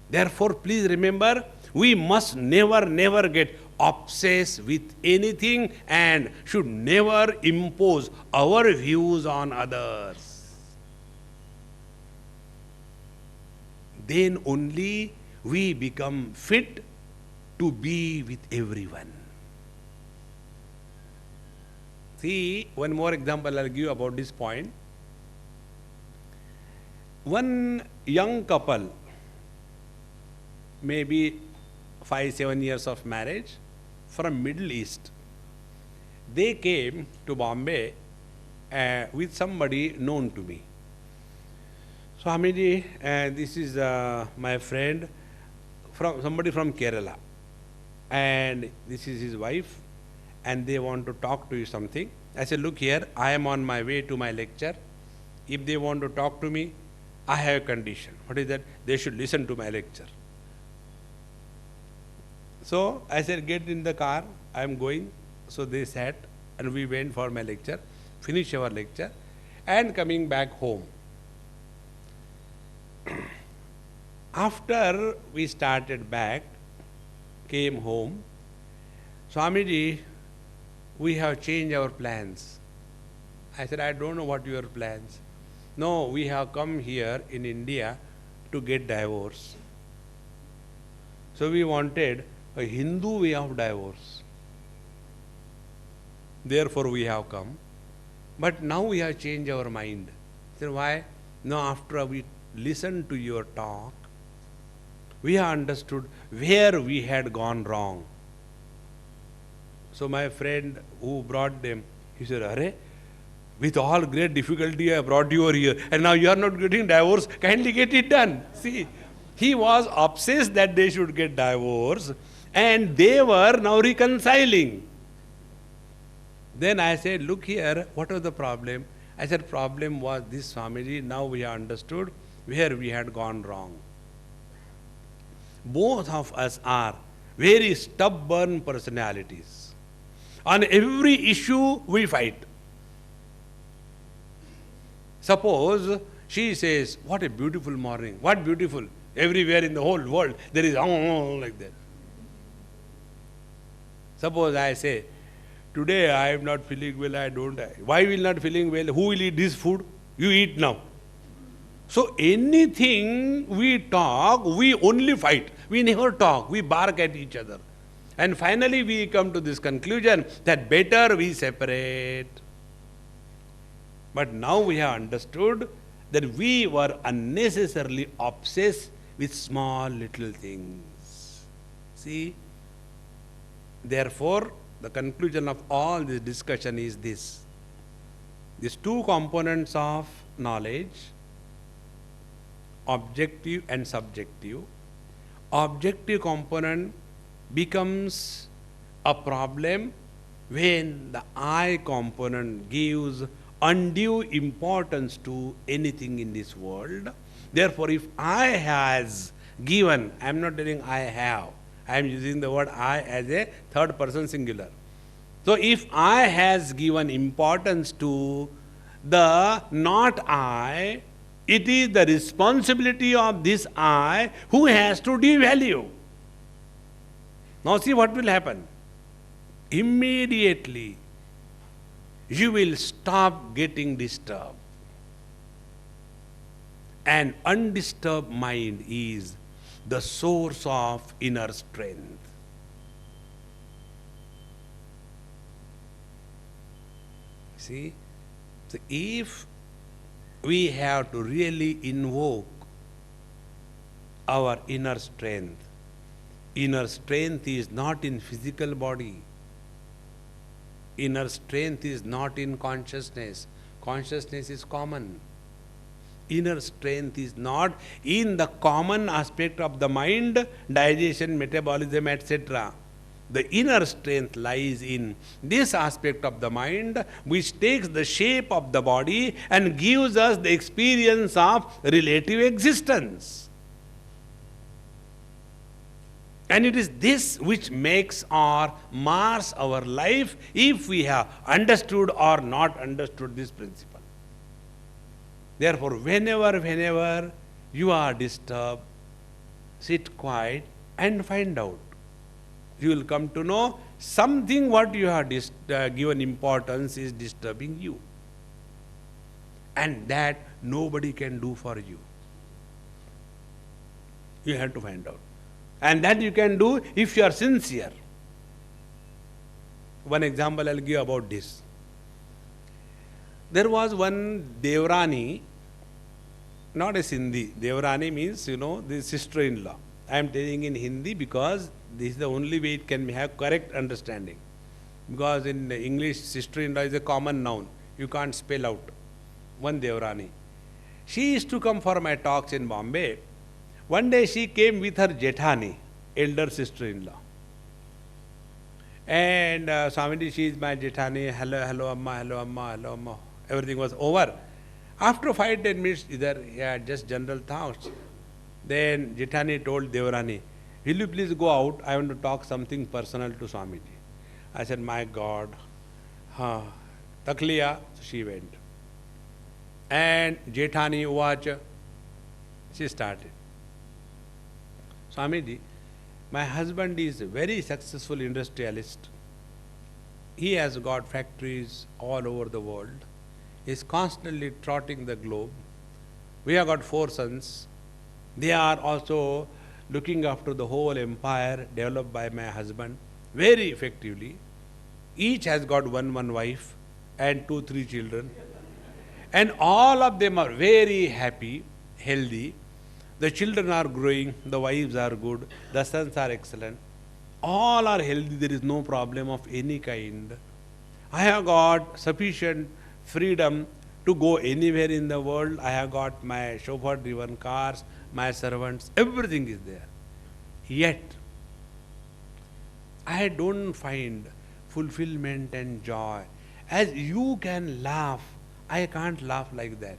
Therefore, please remember, we must never get obsessed with anything and should never impose our views on others. Then only we become fit to be with everyone. See, one more example I'll give you about this point. One young couple, maybe 5-7 years of marriage, from Middle East, they came to Bombay with somebody known to me. Swamiji, this is my friend, somebody from Kerala, and this is his wife, and they want to talk to you something. I said, look here, I am on my way to my lecture. If they want to talk to me, I have a condition. What is that? They should listen to my lecture. So I said, get in the car, I am going. So they sat, and we went for my lecture, finished our lecture, and coming back home. After we started back, came home, Swamiji, we have changed our plans. I said, I don't know what your plans. No, we have come here in India to get divorce. So we wanted a Hindu way of divorce. Therefore we have come. But now we have changed our mind. I said, why? No, after we listened to your talk, we have understood where we had gone wrong. So my friend who brought them, he said, Arre, with all great difficulty I brought you over here, and now you are not getting divorce, kindly get it done. See, he was obsessed that they should get divorce, and they were now reconciling. Then I said, look here, what was the problem? I said, problem was this, Swamiji, now we have understood where we had gone wrong. Both of us are very stubborn personalities. On every issue we fight. Suppose she says, what a beautiful morning, what beautiful, everywhere in the whole world there is like that. Suppose I say, today I am not feeling well, I don't. Why will not feeling well? Who will eat this food? You eat now. So anything we talk, we only fight. We never talk. We bark at each other. And finally we come to this conclusion that better we separate. But now we have understood that we were unnecessarily obsessed with small little things. See? Therefore, the conclusion of all this discussion is this. These two components of knowledge, objective and subjective. Objective component becomes a problem when the I component gives undue importance to anything in this world. Therefore, if I has given, I am not telling I have, I am using the word I as a third person singular. So, if I has given importance to the not I, it is the responsibility of this I who has to devalue. Now see what will happen. Immediately, you will stop getting disturbed. An undisturbed mind is the source of inner strength. See? So if we have to really invoke our inner strength is not in physical body. Inner strength is not in consciousness. Consciousness is common. Inner strength is not in the common aspect of the mind, digestion, metabolism, etc. The inner strength lies in this aspect of the mind which takes the shape of the body and gives us the experience of relative existence. And it is this which makes or mars our life if we have understood or not understood this principle. Therefore, whenever you are disturbed, sit quiet and find out. You will come to know something what you have given importance is disturbing you. And that nobody can do for you. You have to find out. And that you can do if you are sincere. One example I will give about this. There was one Devrani, not a Sindhi. Devrani means, the sister-in-law. I am telling in Hindi because this is the only way it can have correct understanding. Because in English, sister-in-law is a common noun. You can't spell out. One Devrani. She used to come for my talks in Bombay. One day she came with her Jethani, elder sister-in-law. And Swamiji, she is my Jethani, hello Amma. Everything was over. After 5-10 minutes, just general thoughts. Then Jethani told Devrani, will you please go out? I want to talk something personal to Swamiji. I said, my God. Takliya, she went. And Jethani watch. She started. Swamiji, my husband is a very successful industrialist. He has got factories all over the world. He is constantly trotting the globe. We have got 4 sons. They are also looking after the whole empire developed by my husband very effectively. Each has got one wife and 2-3 children. And all of them are very happy, healthy. The children are growing, the wives are good, the sons are excellent. All are healthy, there is no problem of any kind. I have got sufficient freedom to go anywhere in the world. I have got my chauffeur-driven cars, my servants, everything is there. Yet, I don't find fulfillment and joy. As you can laugh, I can't laugh like that.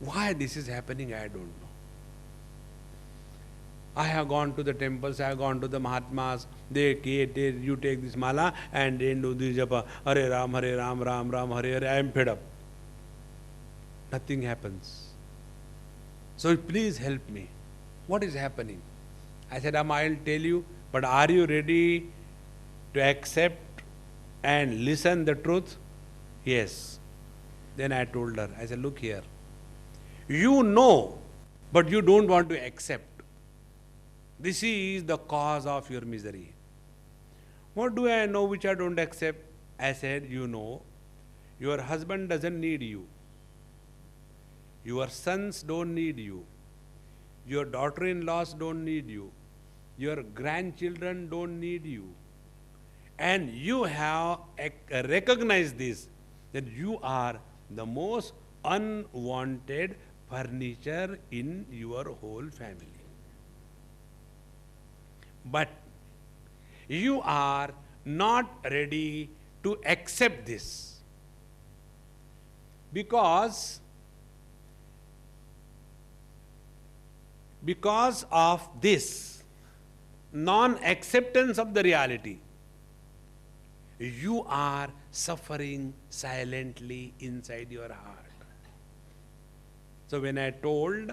Why this is happening, I don't know. I have gone to the temples, I have gone to the Mahatmas, you take this mala and then do this japa, Hare Ram, Ram Ram, Hare Hare, I am fed up. Nothing happens. So please help me. What is happening? I said, Amma, I will tell you, but are you ready to accept and listen the truth? Yes. Then I told her, I said, look here. You know, but you don't want to accept. This is the cause of your misery. What do I know which I don't accept? I said, you know, your husband doesn't need you. Your sons don't need you. Your daughter-in-laws don't need you. Your grandchildren don't need you. And you have recognized this, that you are the most unwanted furniture in your whole family. But you are not ready to accept this, because of this non-acceptance of the reality, you are suffering silently inside your heart. So when I told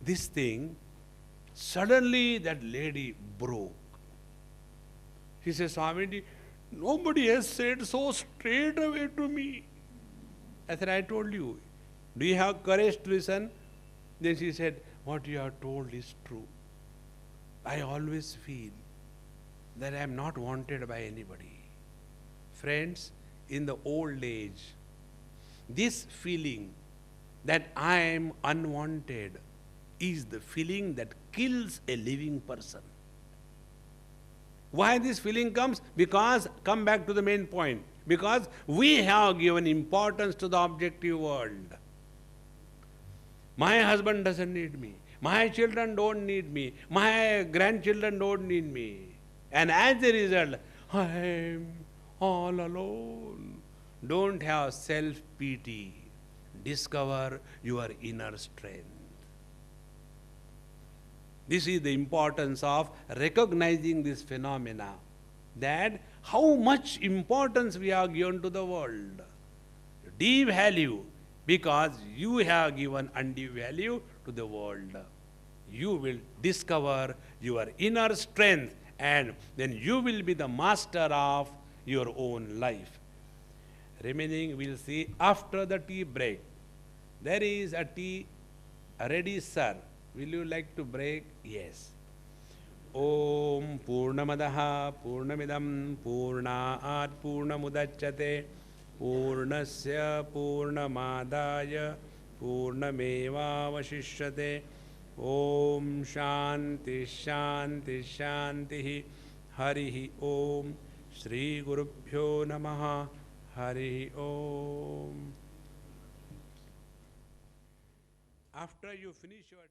this thing, suddenly that lady broke. She says, Swamiji, nobody has said so straight away to me. I said, I told you. Do you have courage to listen? Then she said, what you have told is true. I always feel that I am not wanted by anybody. Friends, in the old age, this feeling that I am unwanted is the feeling that kills a living person. Why this feeling comes? Because, come back to the main point, because we have given importance to the objective world. My husband doesn't need me. My children don't need me. My grandchildren don't need me. And as a result, I am all alone. Don't have self-pity. Discover your inner strength. This is the importance of recognizing this phenomena, that how much importance we have given to the world. Devalue, because you have given undue value to the world. You will discover your inner strength, and then you will be the master of your own life. Remaining we'll see after the tea break. There is a tea ready, sir. Will you like to break? Yes. Om Purnamadaha Purnamidam Purnaat Purnamudachyate Purnasya Purnamadaya Purnamevavashishyate. Om Shanti Shanti Shanti Harihi Om Shri Gurubhyo Namaha Harihi Om. After you finish your